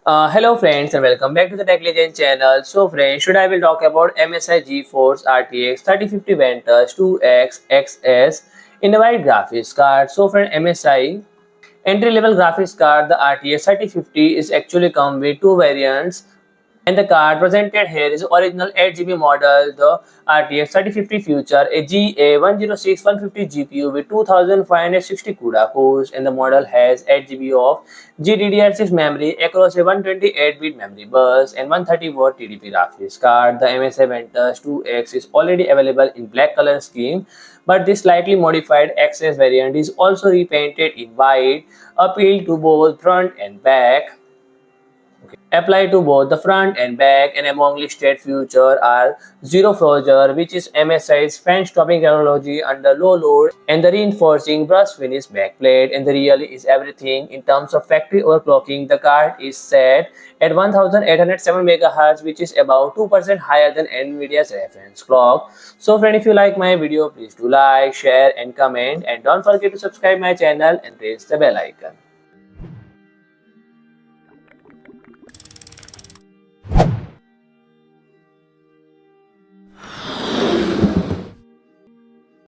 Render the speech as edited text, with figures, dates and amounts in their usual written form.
Hello friends and welcome back to the Tech Legend channel. So friends, today I will talk about MSI GeForce RTX 3050 Ventus 2X XS in the white graphics card. So friend, MSI entry-level graphics card, the RTX 3050 is actually come with two variants. And the card presented here is original 8 GB model, the RTX 3050 Future, a GA106 150 GPU with 2560 CUDA cores, and the model has 8 GB of GDDR6 memory across a 128-bit memory bus and 130-watt TDP graphics card. The MSI Ventus 2X is already available in black color scheme, but this slightly modified XS variant is also repainted in white, appeal to both front and back. Apply to both the front and back, and among listed features are zero frozer, which is MSI's fan-stopping technology under low load, and the reinforcing brush finish backplate. And the really is everything in terms of factory overclocking. The card is set at 1807 MHz, which is about 2% higher than Nvidia's reference clock. So friend, if you like my video, please do like, share and comment, and don't forget to subscribe my channel and press the bell icon.